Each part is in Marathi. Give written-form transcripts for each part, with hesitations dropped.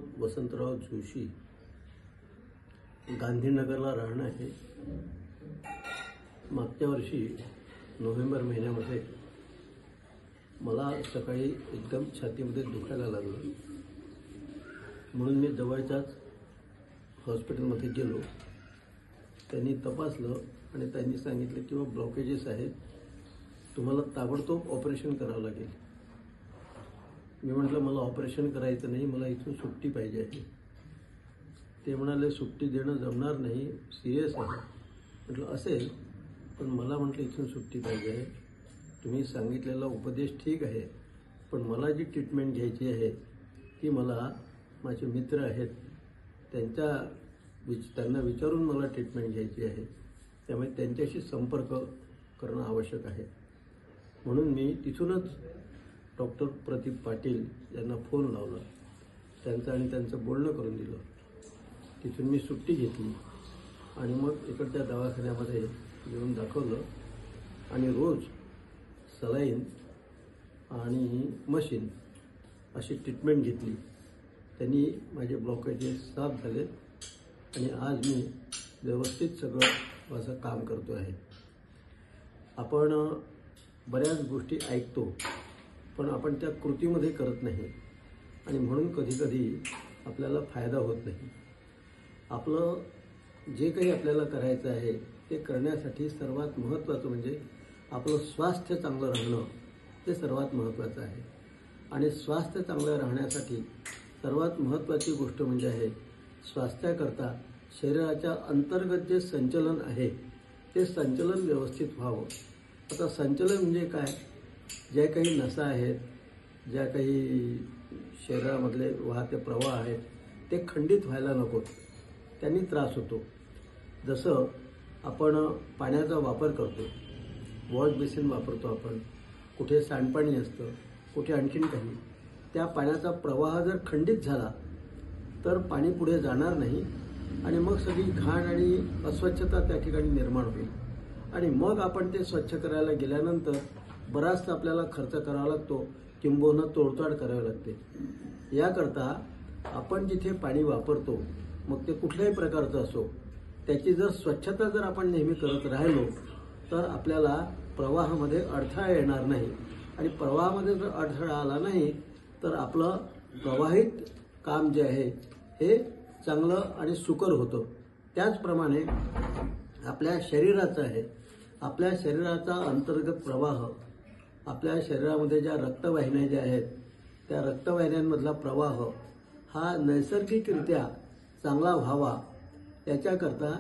विनोद वसंतराव जोशी, गांधीनगरला राहणं आहे। मागच्या वर्षी नोव्हेंबर महिन्यामध्ये मला सकाळी एकदम छातीमध्ये दुखायला लागलं, म्हणून मी जवळच्याच हॉस्पिटलमध्ये गेलो। त्यांनी तपासलं आणि त्यांनी सांगितलं की ब्लॉकेजेस आहेत, तुम्हाला ताबडतोब ऑपरेशन करावं लागेल। मी म्हटलं मला ऑपरेशन करायचं नाही, मला इथून सुट्टी पाहिजे आहे। ते म्हणाले सुट्टी देणं जमणार नाही, सिरियस आहे। म्हटलं असेल, पण मला म्हटलं इथून सुट्टी पाहिजे आहे। तुम्ही सांगितलेला उपदेश ठीक आहे, पण मला जी ट्रीटमेंट घ्यायची आहे ती मला माझे मित्र आहेत त्यांना विचारून मला ट्रीटमेंट घ्यायची आहे। त्यामुळे त्यांच्याशी संपर्क करणं आवश्यक आहे। म्हणून मी तिथूनच डॉक्टर प्रदीप पाटील यांना फोन लावला, त्यांचं बोलणं करून दिलं। तिथून मी सुट्टी घेतली आणि मग इकडच्या दवाखान्यामध्ये येऊन दाखवलं आणि रोज सलाईन आणि मशीन अशी ट्रीटमेंट घेतली। त्यांनी माझे ब्लॉकेजेस साफ झाले आणि आज मी व्यवस्थित सगळं माझं काम करतो आहे। आपण बऱ्याच गोष्टी ऐकतो, पण आपण त्या कृतीमध्ये करत नाही आणि म्हणून कधीकधी आपल्याला फायदा होत नाही। आपलं जे काही आपल्याला करायचं आहे ते करण्यासाठी सर्वात महत्त्वाचं म्हणजे आपलं स्वास्थ्य चांगलं राहणं हे सर्वात महत्त्वाचं आहे। आणि स्वास्थ्य चांगलं राहण्यासाठी सर्वात महत्त्वाची गोष्ट म्हणजे आहे स्वास्थ्याकरता शरीराच्या अंतर्गत जे संचलन आहे ते संचलन व्यवस्थित व्हावं। आता संचलन म्हणजे काय? ज्या काही नसा आहेत, ज्या काही शरीरामधले वाहते प्रवाह आहेत ते खंडित व्हायला नकोत, त्यांनी त्रास होतो। जसं आपण पाण्याचा वापर करतो, वॉश बेसिन वापरतो, आपण कुठे सांडपाणी असतं, कुठे आणखीन काही, त्या पाण्याचा प्रवाह जर खंडित झाला तर पाणी पुढे जाणार नाही आणि मग सगळी घाण आणि अस्वच्छता त्या ठिकाणी निर्माण होईल आणि मग आपण ते स्वच्छ करायला गेल्यानंतर बराचसा आपल्याला खर्च करावा लागतो, किंबहुना तोडताड करावी लागते। याकरता आपण जिथे पाणी वापरतो, मग ते कुठल्याही प्रकारचं असो, त्याची जर स्वच्छता जर आपण नेहमी करत राहिलो तर आपल्याला प्रवाहामध्ये अडथळा येणार नाही आणि प्रवाहामध्ये जर अडथळा आला नाही तर आपलं प्रवाहित काम जे आहे हे चांगलं आणि सुकर होतं। त्याचप्रमाणे आपल्या शरीराचं आहे, आपल्या शरीराचा अंतर्गत प्रवाह, आपल्या शरीरामध्ये ज्या रक्तवाहिन्या ज्या आहेत त्या रक्तवाहिन्यांमधला प्रवाह हा नैसर्गिकरित्या चांगला व्हावा याच्याकरता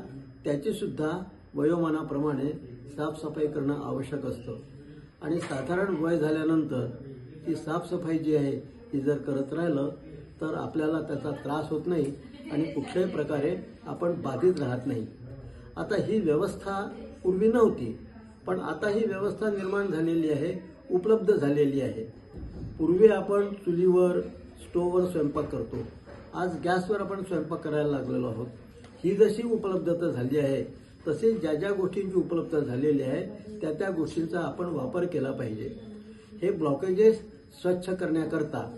त्याचीसुद्धा वयोमानाप्रमाणे साफसफाई करणं आवश्यक असतं आणि साधारण वय झाल्यानंतर ती साफसफाई जी आहे ती जर करत राहिलं तर आपल्याला त्याचा त्रास होत नाही आणि कुठल्याही प्रकारे आपण बाधित राहत नाही। आता ही व्यवस्था पूर्वी नव्हती, पण आता ही व्यवस्था निर्माण झालेली आहे, उपलब्ध झालेली आहे। पूर्वी आपण चुलीवर स्टोव्हवर स्वयंपाक करतो, आज गॅसवर आपण स्वयंपाक करायला लागलेलो आहोत। ही जशी उपलब्धता झाली आहे तसे ज्या ज्या गोष्टींची उपलब्धता झालेली आहे त्या त्या गोष्टींचा आपण वापर केला पाहिजे। हे ब्लॉकेजेस स्वच्छ करण्याकरता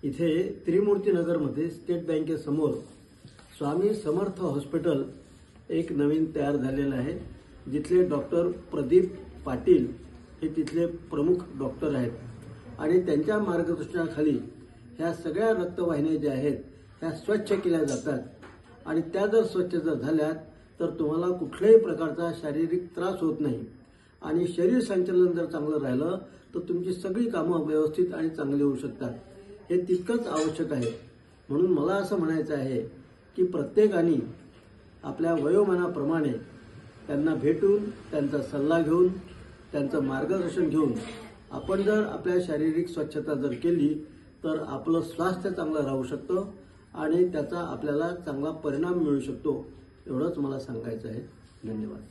इथे त्रिमूर्तीनगरमध्ये स्टेट बँकेसमोर स्वामी समर्थ हॉस्पिटल एक नवीन तयार झालेलं आहे, जिथले डॉक्टर प्रदीप पाटील हे तिथले प्रमुख डॉक्टर आहेत आणि त्यांच्या मार्गदर्शनाखाली ह्या सगळ्या रक्तवाहिन्या ज्या आहेत ह्या स्वच्छ केल्या जातात आणि त्या जर स्वच्छ जर झाल्यात तर तुम्हाला कुठल्याही प्रकारचा शारीरिक त्रास होत नाही आणि शरीर संचलन जर चांगलं राहिलं तर तुमची सगळी कामं व्यवस्थित आणि चांगली होऊ शकतात। हे तितकंच आवश्यक आहे। म्हणून मला असं म्हणायचं आहे की प्रत्येकाने आपल्या वयोमानाप्रमाणे त्यांना भेटून, त्यांचा सल्ला घेऊन, त्यांचं मार्गदर्शन घेऊन आपण जर आपल्या शारीरिक स्वच्छता जर केली तर आपलं स्वास्थ्य चांगलं राहू शकतं आणि त्याचा आपल्याला चांगला परिणाम मिळू शकतो। एवढंच मला सांगायचं आहे। धन्यवाद।